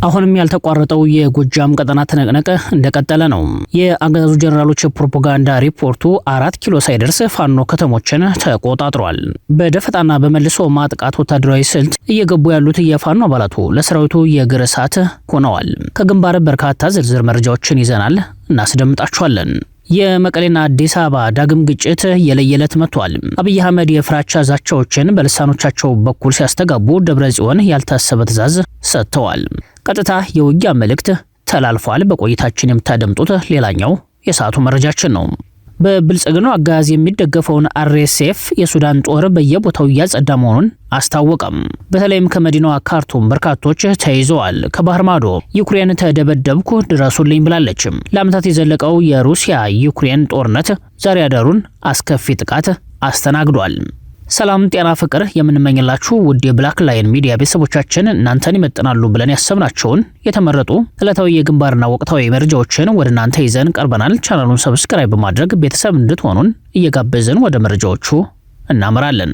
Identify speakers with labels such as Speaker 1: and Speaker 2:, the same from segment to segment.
Speaker 1: አሁንም ያልተቋረጠው የጎጃም ቀጠና ትንቅንቅ እንደቀጠለ ነው። የአገዛዙ ጀነራሎች ፕሮፓጋንዳ ሪፖርቱ 4 ኪሎ ሳይደርስ ፋኖ ከተሞችን ተቆጣጥሯል። በደፈጣና በመልሶ ማጥቃት ወታደራዊ ስልት እየገቡ ያሉት የፋኖ አባላቱ ለሰራዊቱ የእግር እሳት ሆነዋል። ከግንባር በርካታ ዝርዝር መረጃዎችን ይዘናል፣ እናስደምጣችኋለን። የመቀሌና አዲስ አበባ ዳግም ግጭት የለየለት መጥቷል። አብይ አህመድ የፍራቻ ዛቻዎችን በልሳኖቻቸው በኩል ሲያስተጋቡ ደብረ ጽዮን ያልታሰበ ትዕዛዝ ሰጥተዋል። ቀጥታ የውጊያ መልእክት ተላልፏል። በቆይታችን የምታደምጡት ሌላኛው የሰዓቱ መረጃችን ነው። በብልጽግናው አጋዝ የሚደገፈውን አርኤስኤፍ የሱዳን ጦር በየቦታው እያጸዳ መሆኑን አስታወቀም። በተለይም ከመዲናዋ ካርቱም በርካቶች ተይዘዋል። ከባህር ማዶ ዩክሬን ተደበደብኩ ድረሱልኝ ብላለች። ለዓመታት የዘለቀው የሩሲያ ዩክሬን ጦርነት ዛሬ አዳሩን አስከፊ ጥቃት አስተናግዷል። ሰላም ጤና ፍቅር የምንመኝላችሁ ውድ የብላክ ላይን ሚዲያ ቤተሰቦቻችን እናንተን ይመጥናሉ ብለን ያሰብናቸውን የተመረጡ ዕለታዊ የግንባርና ወቅታዊ መረጃዎችን ወደ እናንተ ይዘን ቀርበናል። ቻናሉን ሰብስክራይብ በማድረግ ቤተሰብ እንድትሆኑን እየጋበዝን ወደ መረጃዎቹ እናመራለን።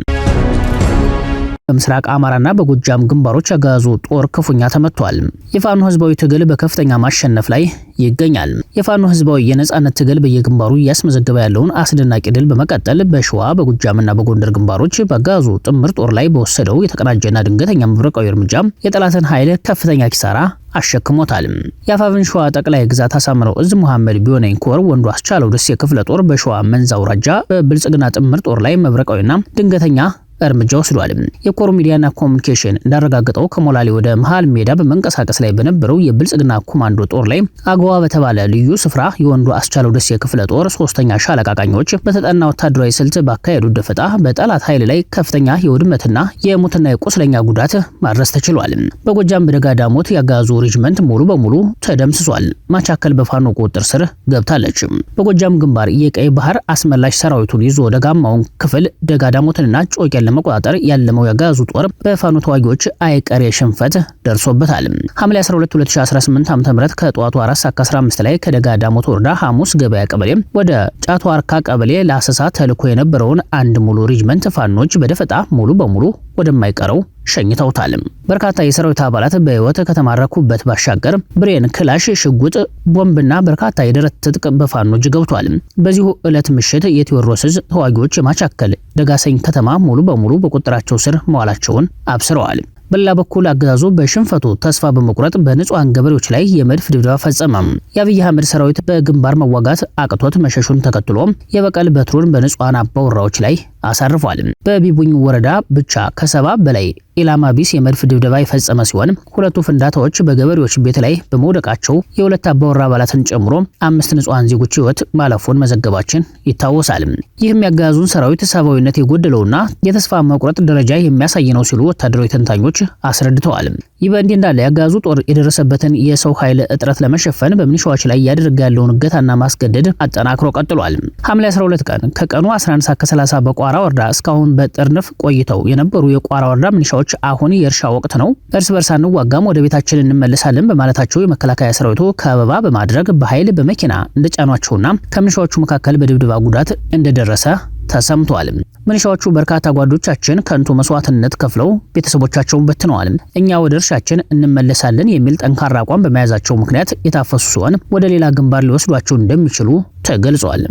Speaker 1: በምስራቅ አማራና በጎጃም ግንባሮች ያገዛዙ ጦር ክፉኛ ተመቷል። የፋኖ ህዝባዊ ትግል በከፍተኛ ማሸነፍ ላይ ይገኛል። የፋኖ ህዝባዊ የነጻነት ትግል በየግንባሩ እያስመዘገበ ያለውን አስደናቂ ድል በመቀጠል በሸዋ በጎጃምና በጎንደር ግንባሮች በአገዛዙ ጥምር ጦር ላይ በወሰደው የተቀናጀና ድንገተኛ መብረቃዊ እርምጃ የጠላትን ኃይል ከፍተኛ ኪሳራ አሸክሞታል። የአፋብን ሸዋ ጠቅላይ ግዛት አሳምነው እዝ መሐመድ ቢሆነኝ ኮር ወንዱ አስቻለው ደሴ ክፍለ ጦር በሸዋ መንዛ አውራጃ በብልጽግና ጥምር ጦር ላይ መብረቃዊና ድንገተኛ እርምጃ ወስዷል። የኮር ሚዲያና ኮሙኒኬሽን እንዳረጋገጠው ከሞላሌ ወደ መሃል ሜዳ በመንቀሳቀስ ላይ በነበረው የብልጽግና ኮማንዶ ጦር ላይ አገዋ በተባለ ልዩ ስፍራ የወንዱ አስቻለው ደሴ ክፍለ ጦር 3ኛ ሻለቃ ቃኞች በተጠና ወታደራዊ ስልት ባካሄዱት ደፈጣ በጠላት ኃይል ላይ ከፍተኛ የውድመትና የሙትና የቁስለኛ ጉዳት ማድረስ ተችሏል። በጎጃም በደጋ ዳሞት ያጋዙ ሬጅመንት ሙሉ በሙሉ ተደምስሷል። ማቻከል በፋኖ ቁጥጥር ስር ገብታለች። በጎጃም ግንባር የቀይ ባህር አስመላሽ ሰራዊቱን ይዞ ደጋማውን ክፍል ደጋ ዳሞትንና ጮቄ ለመቆጣጠር ያለመው ያጋዙ ጦር በፋኖ ተዋጊዎች አይቀሬ ሽንፈት ደርሶበታል። ሐምሌ 12 2018 ዓ.ም ከጠዋቱ 4:15 ላይ ከደጋ ዳሞት ወረዳ ሐሙስ ገበያ ቀበሌ ወደ ጫቶ አርካ ቀበሌ ለአሰሳ ተልኮ የነበረውን አንድ ሙሉ ሬጅመንት ፋኖች በደፈጣ ሙሉ በሙሉ ወደማይቀረው ሸኝተውታል። በርካታ የሰራዊት አባላት በህይወት ከተማረኩበት ባሻገር ብሬን፣ ክላሽ፣ ሽጉጥ፣ ቦምብና በርካታ የደረት ትጥቅ በፋኖ እጅ ገብቷል። በዚሁ ዕለት ምሽት የቴዎድሮስ ዕዝ ተዋጊዎች የማቻከል ደጋሰኝ ከተማ ሙሉ በሙሉ በቁጥጥራቸው ስር መዋላቸውን አብስረዋል። በሌላ በኩል አገዛዙ በሽንፈቱ ተስፋ በመቁረጥ በንጹሃን ገበሬዎች ላይ የመድፍ ድብደባ ፈጸመ። የአብይ አህመድ ሰራዊት በግንባር መዋጋት አቅቶት መሸሹን ተከትሎ የበቀል በትሩን በንጹሃን አባወራዎች ላይ አሳርፏል። በቢቡኝ ወረዳ ብቻ ከ70 በላይ ኢላማ ቢስ የመድፍ ድብደባ የፈጸመ ሲሆን ሁለቱ ፍንዳታዎች በገበሬዎች ቤት ላይ በመውደቃቸው የሁለት አባወራ አባላትን ጨምሮ 5 ንጹሃን ዜጎች ህይወት ማለፉን መዘገባችን ይታወሳል። ይህም ያገዛዙን ሰራዊት ሰብአዊነት የጎደለውና የተስፋ መቁረጥ ደረጃ የሚያሳይ ነው ሲሉ ወታደራዊ ተንታኞች አስረድተዋል። ይህ በእንዲህ እንዳለ ያገዛዙ ጦር የደረሰበትን የሰው ኃይል እጥረት ለመሸፈን በሚኒሻዎች ላይ ያደረገ ያለውን እገታና ማስገደድ አጠናክሮ ቀጥሏል። ሐምሌ 12 ቀን ከቀኑ 11:30 በቋራ ወረዳ እስካሁን በጥርንፍ ቆይተው የነበሩ የቋራ ወረዳ ሚኒሻዎች አሁን የእርሻ ወቅት ነው፣ እርስ በርስ አንዋጋም፣ ወደ ቤታችን እንመለሳለን በማለታቸው የመከላከያ ሰራዊቱ ከበባ በማድረግ በኃይል በመኪና እንደጫኗቸውና ከሚኒሻዎቹ መካከል በድብደባ ጉዳት እንደደረሰ ተሰምቷል። ሚኒሻዎቹ በርካታ ጓዶቻችን ከንቱ መስዋዕትነት ከፍለው ቤተሰቦቻቸውን በትነዋል፣ እኛ ወደ እርሻችን እንመለሳለን የሚል ጠንካራ አቋም በመያዛቸው ምክንያት የታፈሱ ሲሆን ወደ ሌላ ግንባር ሊወስዷቸው እንደሚችሉ ተገልጿል።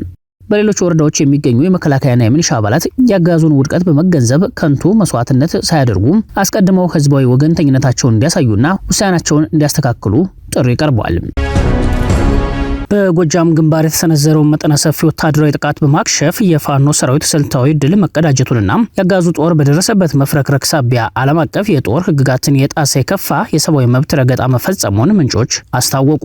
Speaker 1: በሌሎች ወረዳዎች የሚገኙ የመከላከያና የሚኒሻ አባላት ያጋዙን ውድቀት በመገንዘብ ከንቱ መስዋዕትነት ሳያደርጉ አስቀድመው ህዝባዊ ወገንተኝነታቸውን እንዲያሳዩና ውሳኔያቸውን እንዲያስተካክሉ ጥሪ ቀርቧል። በጎጃም ግንባር የተሰነዘረው መጠነ ሰፊ ወታደራዊ ጥቃት በማክሸፍ የፋኖ ሰራዊት ስልታዊ ድል መቀዳጀቱንና ያጋዙ ጦር በደረሰበት መፍረክረክ ሳቢያ ዓለም አቀፍ የጦር ህግጋትን የጣሰ የከፋ የሰብአዊ መብት ረገጣ መፈጸሙን ምንጮች አስታወቁ።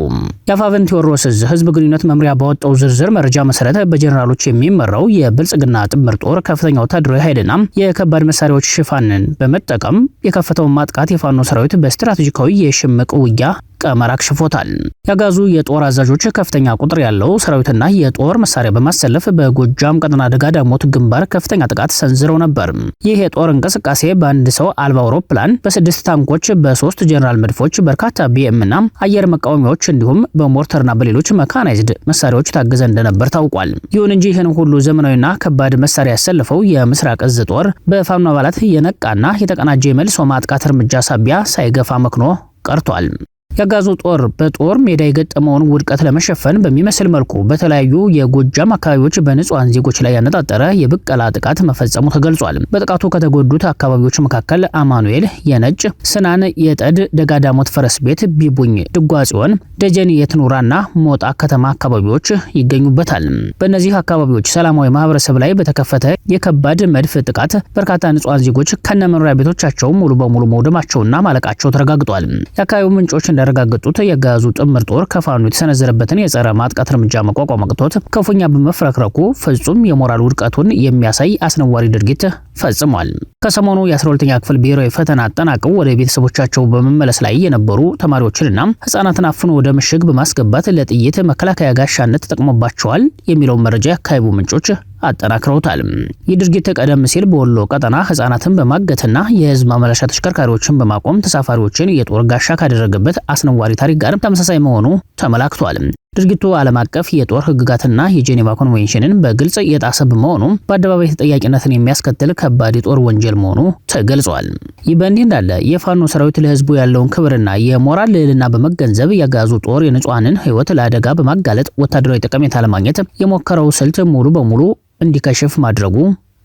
Speaker 1: የአፋብን ቴዎድሮስ ዕዝ ህዝብ ግንኙነት መምሪያ ባወጣው ዝርዝር መረጃ መሰረት በጀነራሎች የሚመራው የብልጽግና ጥምር ጦር ከፍተኛ ወታደራዊ ኃይልና የከባድ መሳሪያዎች ሽፋንን በመጠቀም የከፈተውን ማጥቃት የፋኖ ሰራዊት በስትራቴጂካዊ የሽምቅ ውጊያ ቀመር አክሽፎታል። ያጋዙ የጦር አዛዦች ከፍተኛ ቁጥር ያለው ሰራዊትና የጦር መሳሪያ በማሰለፍ በጎጃም ቀጠና ደጋ ዳሞት ግንባር ከፍተኛ ጥቃት ሰንዝረው ነበር። ይህ የጦር እንቅስቃሴ በአንድ ሰው አልባ አውሮፕላን፣ በ6 ታንኮች፣ በ3 ጀነራል መድፎች፣ በርካታ ቢኤምና አየር መቃወሚያዎች እንዲሁም በሞርተርና በሌሎች መካናይዝድ መሳሪያዎች ታገዘ እንደነበር ታውቋል። ይሁን እንጂ ይህን ሁሉ ዘመናዊና ከባድ መሳሪያ ያሰለፈው የምስራቅ ዕዝ ጦር በፋኖ አባላት የነቃና የተቀናጀ መልሶ ማጥቃት እርምጃ ሳቢያ ሳይገፋ መክኖ ቀርቷል። የአገዛዙ ጦር በጦር ሜዳ የገጠመውን ውድቀት ለመሸፈን በሚመስል መልኩ በተለያዩ የጎጃም አካባቢዎች በንጹሃን ዜጎች ላይ ያነጣጠረ የብቀላ ጥቃት መፈጸሙ ተገልጿል። በጥቃቱ ከተጎዱት አካባቢዎች መካከል አማኑኤል፣ የነጭ፣ ስናን፣ የጠድ፣ ደጋዳሞት ፈረስ ቤት፣ ቢቡኝ፣ ድጓጽዮን፣ ደጀን፣ የትኑራና ሞጣ ከተማ አካባቢዎች ይገኙበታል። በእነዚህ አካባቢዎች ሰላማዊ ማህበረሰብ ላይ በተከፈተ የከባድ መድፍ ጥቃት በርካታ ንጹሃን ዜጎች ከነመኖሪያ ቤቶቻቸው ሙሉ በሙሉ መውደማቸውና ማለቃቸው ተረጋግጧል። የአካባቢው ምንጮች እንደረጋገጡት የአገዛዙ ጥምር ጦር ከፋኖ የተሰነዘረበትን የጸረ ማጥቃት እርምጃ መቋቋም አቅቶት ክፉኛ በመፍረክረኩ ፍጹም የሞራል ውድቀቱን የሚያሳይ አስነዋሪ ድርጊት ፈጽሟል። ከሰሞኑ የ12ኛ ክፍል ብሔራዊ ፈተና አጠናቀው ወደ ቤተሰቦቻቸው በመመለስ ላይ የነበሩ ተማሪዎችንና ህጻናትን አፍኖ ወደ ምሽግ በማስገባት ለጥይት መከላከያ ጋሻነት ተጠቅሞባቸዋል የሚለው መረጃ የአካባቢው ምንጮች አጠናክረውታል። ይህ ድርጊት ቀደም ሲል በወሎ ቀጠና ህጻናትን በማገትና የህዝብ ማመላለሻ ተሽከርካሪዎችን በማቆም ተሳፋሪዎችን የጦር ጋሻ ካደረገበት አስነዋሪ ታሪክ ጋር ተመሳሳይ መሆኑ ተመላክቷል። ድርጊቱ ዓለም አቀፍ የጦር ህግጋትና የጄኔቫ ኮንቬንሽንን በግልጽ የጣሰ በመሆኑ በአደባባይ ተጠያቂነትን የሚያስከትል ከባድ የጦር ወንጀል መሆኑ ተገልጿል። ይህ በእንዲህ እንዳለ የፋኖ ሰራዊት ለህዝቡ ያለውን ክብርና የሞራል ልዕልና በመገንዘብ የአገዛዙ ጦር የንጹሃንን ህይወት ለአደጋ በማጋለጥ ወታደራዊ ጠቀሜታ ለማግኘት የሞከረው ስልት ሙሉ በሙሉ እንዲከሽፍ ማድረጉ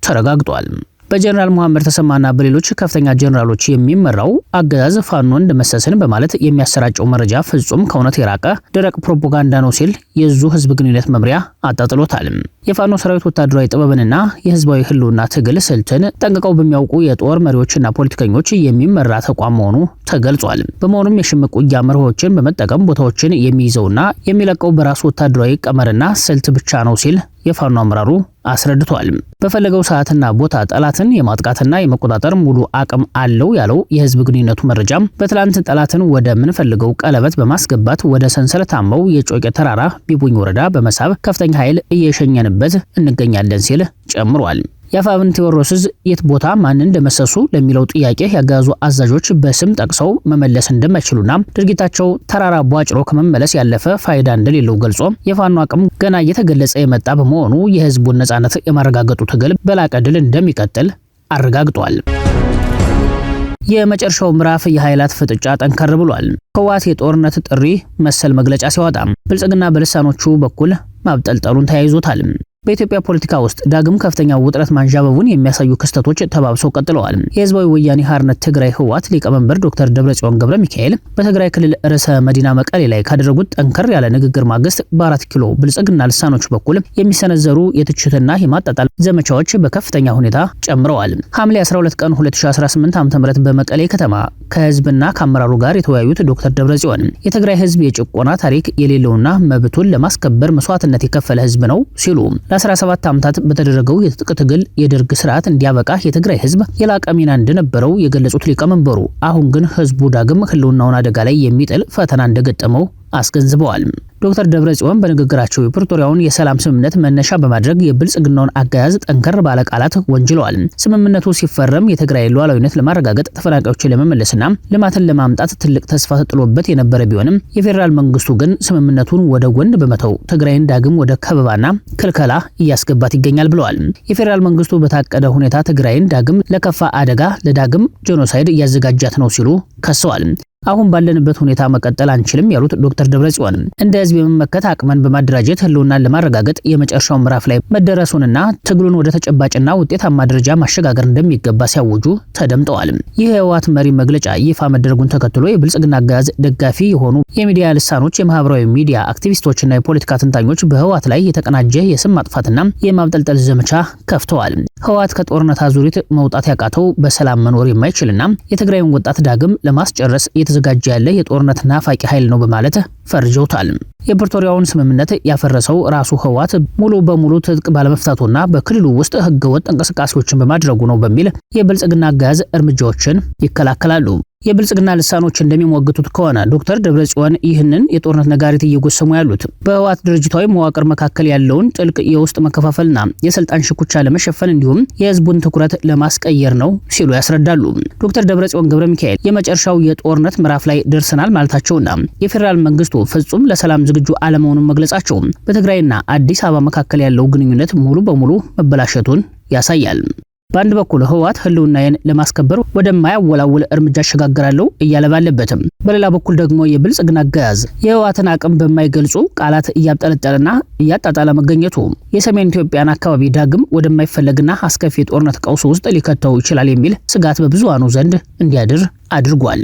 Speaker 1: ተረጋግጧል። በጀነራል መሐመድ ተሰማና በሌሎች ከፍተኛ ጀነራሎች የሚመራው አገዛዝ ፋኖን እንደመሰስን በማለት የሚያሰራጨው መረጃ ፍጹም ከእውነት የራቀ ደረቅ ፕሮፓጋንዳ ነው ሲል የዙ ህዝብ ግንኙነት መምሪያ አጣጥሎታል። የፋኖ ሰራዊት ወታደራዊ ጥበብንና የህዝባዊ ህልውና ትግል ስልትን ጠንቅቀው በሚያውቁ የጦር መሪዎችና ፖለቲከኞች የሚመራ ተቋም መሆኑ ተገልጿል። በመሆኑም የሽምቅ ውጊያ መርሆችን በመጠቀም ቦታዎችን የሚይዘውና የሚለቀው በራሱ ወታደራዊ ቀመርና ስልት ብቻ ነው ሲል የፋኖ አመራሩ አስረድቷል። በፈለገው ሰዓትና ቦታ ጠላትን የማጥቃትና የመቆጣጠር ሙሉ አቅም አለው ያለው የህዝብ ግንኙነቱ መረጃም በትላንት ጠላትን ወደ ምንፈልገው ቀለበት በማስገባት ወደ ሰንሰለታማው የጮቄ ተራራ ቢቡኝ ወረዳ በመሳብ ከፍተኛ ኃይል እየሸኘንበት እንገኛለን ሲል ጨምሯል። የአፋብን ቴዎድሮስ የት ቦታ ማን እንደመሰሱ ለሚለው ጥያቄ ያገዛዙ አዛዦች በስም ጠቅሰው መመለስ እንደማይችሉና ድርጊታቸው ተራራ ቧጭሮ ከመመለስ ያለፈ ፋይዳ እንደሌለው ገልጾ የፋኖ አቅም ገና እየተገለጸ የመጣ በመሆኑ የህዝቡን ነጻነት የማረጋገጡ ትግል በላቀ ድል እንደሚቀጥል አረጋግጧል። የመጨረሻው ምዕራፍ የኃይላት ፍጥጫ ጠንከር ብሏል። ህወሓት የጦርነት ጥሪ መሰል መግለጫ ሲያወጣ ብልጽግና በልሳኖቹ በኩል ማብጠልጠሉን ተያይዞታል። በኢትዮጵያ ፖለቲካ ውስጥ ዳግም ከፍተኛ ውጥረት ማንዣበቡን የሚያሳዩ ክስተቶች ተባብሰው ቀጥለዋል። የህዝባዊ ወያኔ ሓርነት ትግራይ ህወሓት ሊቀመንበር ዶክተር ደብረጽዮን ገብረ ሚካኤል በትግራይ ክልል ርዕሰ መዲና መቀሌ ላይ ካደረጉት ጠንከር ያለ ንግግር ማግስት በ4 ኪሎ ብልጽግና ልሳኖች በኩል የሚሰነዘሩ የትችትና የማጣጣል ዘመቻዎች በከፍተኛ ሁኔታ ጨምረዋል። ሐምሌ 12 ቀን 2018 ዓ.ም በመቀሌ ከተማ ከህዝብና ከአመራሩ ጋር የተወያዩት ዶክተር ደብረጽዮን የትግራይ ህዝብ የጭቆና ታሪክ የሌለውና መብቱን ለማስከበር መስዋዕትነት የከፈለ ህዝብ ነው ሲሉ ለ17 ዓመታት በተደረገው የትጥቅ ትግል የደርግ ስርዓት እንዲያበቃ የትግራይ ህዝብ የላቀ ሚና እንደነበረው የገለጹት ሊቀመንበሩ አሁን ግን ህዝቡ ዳግም ህልውናውን አደጋ ላይ የሚጥል ፈተና እንደገጠመው አስገንዝበዋል። ዶክተር ደብረጽዮን በንግግራቸው የፕሪቶሪያውን የሰላም ስምምነት መነሻ በማድረግ የብልጽግናውን አገዛዝ ጠንከር ባለ ቃላት ወንጅለዋል። ስምምነቱ ሲፈረም የትግራይ ሉዓላዊነት ለማረጋገጥ ተፈናቃዮችን ለመመለስና ልማትን ለማምጣት ትልቅ ተስፋ ተጥሎበት የነበረ ቢሆንም የፌዴራል መንግስቱ ግን ስምምነቱን ወደ ጎን በመተው ትግራይን ዳግም ወደ ከበባና ክልከላ እያስገባት ይገኛል ብለዋል። የፌዴራል መንግስቱ በታቀደ ሁኔታ ትግራይን ዳግም ለከፋ አደጋ ለዳግም ጄኖሳይድ እያዘጋጃት ነው ሲሉ ከሰዋል። አሁን ባለንበት ሁኔታ መቀጠል አንችልም ያሉት ዶክተር ደብረጽዮን እንደ ህዝብ የመመከት አቅመን በማደራጀት ህልውናን ለማረጋገጥ የመጨረሻው ምዕራፍ ላይ መደረሱንና ትግሉን ወደ ተጨባጭና ውጤታማ ደረጃ ማሸጋገር እንደሚገባ ሲያወጁ ተደምጠዋል። ይህ የህወሓት መሪ መግለጫ ይፋ መደረጉን ተከትሎ የብልጽግና አገዛዝ ደጋፊ የሆኑ የሚዲያ ልሳኖች፣ የማህበራዊ ሚዲያ አክቲቪስቶችና የፖለቲካ ተንታኞች በህወሓት ላይ የተቀናጀ የስም ማጥፋትና የማብጠልጠል ዘመቻ ከፍተዋል። ህወሓት ከጦርነት አዙሪት መውጣት ያቃተው በሰላም መኖር የማይችልና የትግራይን ወጣት ዳግም ለማስጨረስ የተዘጋጀ ያለ የጦርነት ናፋቂ ኃይል ነው በማለት ፈርጀውታል። የፕሪቶሪያውን ስምምነት ያፈረሰው ራሱ ህወሓት ሙሉ በሙሉ ትጥቅ ባለመፍታቱና በክልሉ ውስጥ ህገወጥ እንቅስቃሴዎችን በማድረጉ ነው በሚል የብልጽግና አገዛዝ እርምጃዎችን ይከላከላሉ። የብልጽግና ልሳኖች እንደሚሞግቱት ከሆነ ዶክተር ደብረጽዮን ይህንን የጦርነት ነጋሪት እየጎሰሙ ያሉት በህወሓት ድርጅታዊ መዋቅር መካከል ያለውን ጥልቅ የውስጥ መከፋፈልና የስልጣን ሽኩቻ ለመሸፈን እንዲሁም የህዝቡን ትኩረት ለማስቀየር ነው ሲሉ ያስረዳሉ። ዶክተር ደብረጽዮን ገብረ ሚካኤል የመጨረሻው የጦርነት ምዕራፍ ላይ ደርሰናል ማለታቸውና የፌዴራል መንግስቱ ፍጹም ለሰላም ዝግጁ አለመሆኑን መግለጻቸው በትግራይና አዲስ አበባ መካከል ያለው ግንኙነት ሙሉ በሙሉ መበላሸቱን ያሳያል። በአንድ በኩል ህወሓት ህልውናዬን ለማስከበር ወደማያወላውል እርምጃ አሸጋግራለሁ እያለ ባለበትም፣ በሌላ በኩል ደግሞ የብልጽግና አገዛዝ የህወሓትን አቅም በማይገልጹ ቃላት እያብጠለጠለና እያጣጣለ መገኘቱ የሰሜን ኢትዮጵያን አካባቢ ዳግም ወደማይፈለግና አስከፊ ጦርነት ቀውስ ውስጥ ሊከተው ይችላል የሚል ስጋት በብዙሃኑ ዘንድ እንዲያድር አድርጓል።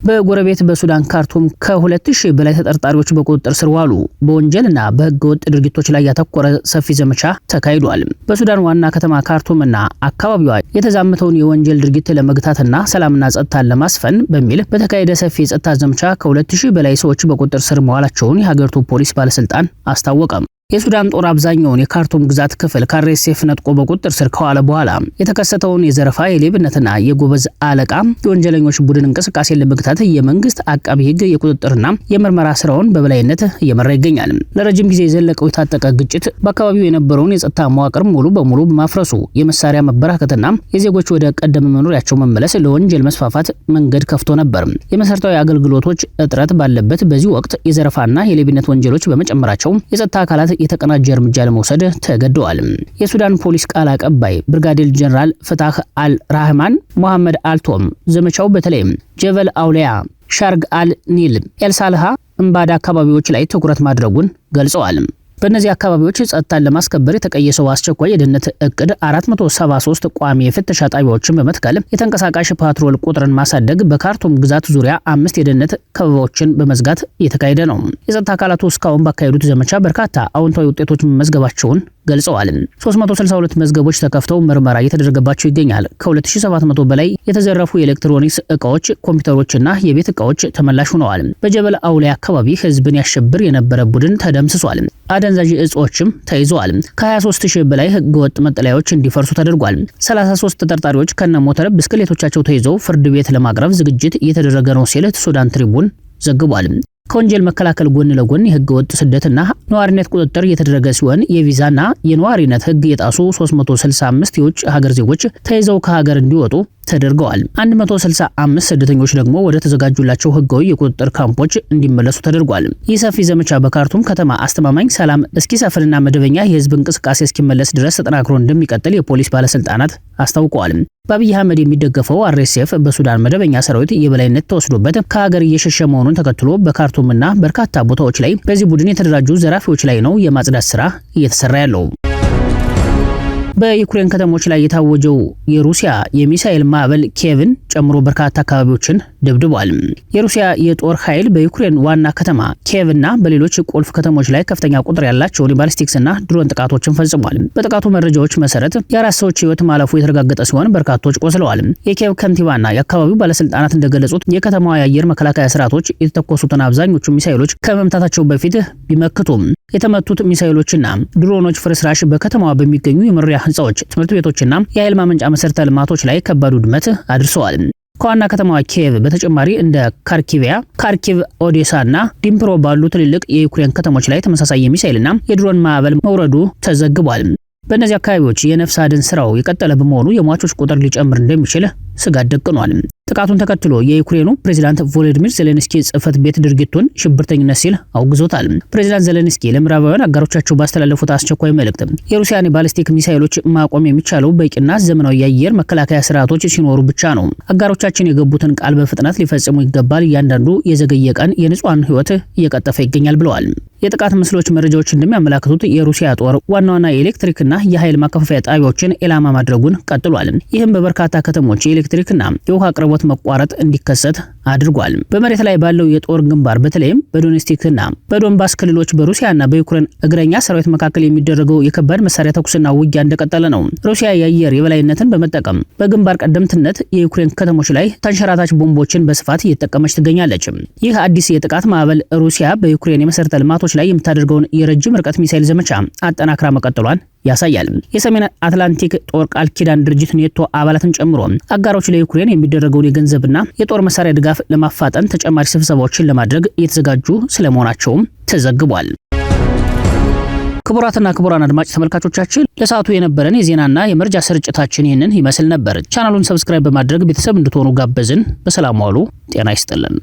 Speaker 1: በጎረቤት በሱዳን ካርቱም ከ2000 በላይ ተጠርጣሪዎች በቁጥጥር ስር ዋሉ። በወንጀልና በህገወጥ ድርጊቶች ላይ ያተኮረ ሰፊ ዘመቻ ተካሂዷል። በሱዳን ዋና ከተማ ካርቱምና አካባቢዋ የተዛመተውን የወንጀል ድርጊት ለመግታትና ሰላምና ጸጥታን ለማስፈን በሚል በተካሄደ ሰፊ የጸጥታ ዘመቻ ከ2000 በላይ ሰዎች በቁጥጥር ስር መዋላቸውን የሀገሪቱ ፖሊስ ባለስልጣን አስታወቀ። የሱዳን ጦር አብዛኛውን የካርቱም ግዛት ክፍል ከአርኤስኤፍ ነጥቆ በቁጥጥር ስር ከዋለ በኋላ የተከሰተውን የዘረፋ የሌብነትና የጎበዝ አለቃ የወንጀለኞች ቡድን እንቅስቃሴን ለመግታት የመንግስት አቃቢ ህግ የቁጥጥርና የምርመራ ስራውን በበላይነት እየመራ ይገኛል። ለረጅም ጊዜ የዘለቀው የታጠቀ ግጭት በአካባቢው የነበረውን የጸጥታ መዋቅር ሙሉ በሙሉ በማፍረሱ የመሳሪያ መበራከትና የዜጎች ወደ ቀደመ መኖሪያቸው መመለስ ለወንጀል መስፋፋት መንገድ ከፍቶ ነበር። የመሰረታዊ አገልግሎቶች እጥረት ባለበት በዚህ ወቅት የዘረፋና የሌብነት ወንጀሎች በመጨመራቸው የጸጥታ አካላት የተቀናጀ እርምጃ ለመውሰድ ተገደዋል። የሱዳን ፖሊስ ቃል አቀባይ ብርጋዴር ጀነራል ፍታህ አል-ራህማን መሐመድ አልቶም ዘመቻው በተለይም ጀበል አውሊያ፣ ሻርግ አል ኒል፣ ኤልሳልሃ እምባዳ አካባቢዎች ላይ ትኩረት ማድረጉን ገልጸዋል። በእነዚህ አካባቢዎች ጸጥታን ለማስከበር የተቀየሰው አስቸኳይ የደህንነት እቅድ 473 ቋሚ የፍተሻ ጣቢያዎችን በመትከል የተንቀሳቃሽ ፓትሮል ቁጥርን ማሳደግ፣ በካርቱም ግዛት ዙሪያ 5 የደህንነት ከበባዎችን በመዝጋት እየተካሄደ ነው። የጸጥታ አካላቱ እስካሁን ባካሄዱት ዘመቻ በርካታ አዎንታዊ ውጤቶች መመዝገባቸውን ገልጸዋል። 362 መዝገቦች ተከፍተው ምርመራ እየተደረገባቸው ይገኛል። ከ2700 በላይ የተዘረፉ የኤሌክትሮኒክስ እቃዎች፣ ኮምፒውተሮችና የቤት እቃዎች ተመላሽ ሆነዋል። በጀበል አውሊያ አካባቢ ህዝብን ያሸብር የነበረ ቡድን ተደምስሷል። አደንዛዥ እጾችም ተይዘዋል። ከ23000 በላይ ህገወጥ መጠለያዎች እንዲፈርሱ ተደርጓል። 33 ተጠርጣሪዎች ከነሞተር ብስክሌቶቻቸው ተይዘው ፍርድ ቤት ለማቅረብ ዝግጅት እየተደረገ ነው ሲል ሱዳን ትሪቡን ዘግቧል። ከወንጀል መከላከል ጎን ለጎን የህገ ወጥ ስደትና ነዋሪነት ቁጥጥር እየተደረገ ሲሆን የቪዛና የነዋሪነት ህግ የጣሱ 365 የውጭ ሀገር ዜጎች ተይዘው ከሀገር እንዲወጡ ተደርገዋል። 165 ስደተኞች ደግሞ ወደ ተዘጋጁላቸው ህጋዊ የቁጥጥር ካምፖች እንዲመለሱ ተደርጓል። ይህ ሰፊ ዘመቻ በካርቱም ከተማ አስተማማኝ ሰላም እስኪሰፍንና መደበኛ የህዝብ እንቅስቃሴ እስኪመለስ ድረስ ተጠናክሮ እንደሚቀጥል የፖሊስ ባለስልጣናት አስታውቀዋል። በአብይ አህመድ የሚደገፈው አርኤስኤፍ በሱዳን መደበኛ ሰራዊት የበላይነት ተወስዶበት ከሀገር እየሸሸ መሆኑን ተከትሎ በካርቱምና በርካታ ቦታዎች ላይ በዚህ ቡድን የተደራጁ ዘራፊዎች ላይ ነው የማጽዳት ስራ እየተሰራ ያለው። በዩክሬን ከተሞች ላይ የታወጀው የሩሲያ የሚሳኤል ማዕበል ኪየቭን ጨምሮ በርካታ አካባቢዎችን ደብድቧል። የሩሲያ የጦር ኃይል በዩክሬን ዋና ከተማ ኪየቭና በሌሎች ቁልፍ ከተሞች ላይ ከፍተኛ ቁጥር ያላቸውን የባሊስቲክስና ድሮን ጥቃቶችን ፈጽሟል። በጥቃቱ መረጃዎች መሰረት የ4 ሰዎች ህይወት ማለፉ የተረጋገጠ ሲሆን በርካቶች ቆስለዋል። የኪየቭ ከንቲባና የአካባቢው ባለስልጣናት እንደገለጹት የከተማዋ የአየር መከላከያ ስርዓቶች የተተኮሱትን አብዛኞቹ ሚሳኤሎች ከመምታታቸው በፊት ቢመክቱም የተመቱት ሚሳኤሎችና ድሮኖች ፍርስራሽ በከተማዋ በሚገኙ የመኖሪያ ህንጻዎች፣ ትምህርት ቤቶችና የኃይል ማመንጫ መሰረተ ልማቶች ላይ ከባድ ውድመት አድርሰዋል። ከዋና ከተማዋ ኪየቭ በተጨማሪ እንደ ካርኪቭ፣ ኦዴሳና ዲምፕሮ ባሉ ትልልቅ የዩክሬን ከተሞች ላይ ተመሳሳይ የሚሳኤልና የድሮን ማዕበል መውረዱ ተዘግቧል። በእነዚህ አካባቢዎች የነፍስ አድን ስራው የቀጠለ በመሆኑ የሟቾች ቁጥር ሊጨምር እንደሚችል ስጋት ደቅኗል። ጥቃቱን ተከትሎ የዩክሬኑ ፕሬዝዳንት ቮሎዲሚር ዜሌንስኪ ጽህፈት ቤት ድርጊቱን ሽብርተኝነት ሲል አውግዞታል። ፕሬዝዳንት ዜሌንስኪ ለምዕራባውያን አጋሮቻቸው ባስተላለፉት አስቸኳይ መልእክት የሩሲያን ባሊስቲክ ሚሳኤሎች ማቆም የሚቻለው በቂና ዘመናዊ የአየር መከላከያ ስርዓቶች ሲኖሩ ብቻ ነው። አጋሮቻችን የገቡትን ቃል በፍጥነት ሊፈጽሙ ይገባል። እያንዳንዱ የዘገየ ቀን የንጹሃን ህይወት እየቀጠፈ ይገኛል ብለዋል። የጥቃት ምስሎች መረጃዎች እንደሚያመላክቱት የሩሲያ ጦር ዋና ዋና የኤሌክትሪክና የኃይል ማከፋፈያ ጣቢያዎችን ኢላማ ማድረጉን ቀጥሏል። ይህም በበርካታ ከተሞች የኤሌክትሪክና የውሃ አቅርቦት መቋረጥ እንዲከሰት አድርጓል። በመሬት ላይ ባለው የጦር ግንባር በተለይም በዶኔስቲክና በዶንባስ ክልሎች በሩሲያና በዩክሬን እግረኛ ሰራዊት መካከል የሚደረገው የከባድ መሳሪያ ተኩስና ውጊያ እንደቀጠለ ነው። ሩሲያ የአየር የበላይነትን በመጠቀም በግንባር ቀደምትነት የዩክሬን ከተሞች ላይ ተንሸራታች ቦምቦችን በስፋት እየተጠቀመች ትገኛለች። ይህ አዲስ የጥቃት ማዕበል ሩሲያ በዩክሬን የመሰረተ ልማቶች ላይ የምታደርገውን የረጅም ርቀት ሚሳኤል ዘመቻ አጠናክራ መቀጠሏን ያሳያል። የሰሜን አትላንቲክ ጦር ቃል ኪዳን ድርጅት ኔቶ አባላትን ጨምሮ አጋሮች ለዩክሬን የሚደረገውን የገንዘብና የጦር መሳሪያ ድጋፍ ለማፋጠን ተጨማሪ ስብሰባዎችን ለማድረግ እየተዘጋጁ ስለመሆናቸውም ተዘግቧል። ክቡራትና ክቡራን አድማጭ ተመልካቾቻችን ለሰዓቱ የነበረን የዜናና የመረጃ ስርጭታችን ይህንን ይመስል ነበር። ቻናሉን ሰብስክራይብ በማድረግ ቤተሰብ እንድትሆኑ ጋበዝን። በሰላም ዋሉ። ጤና ይስጥልን።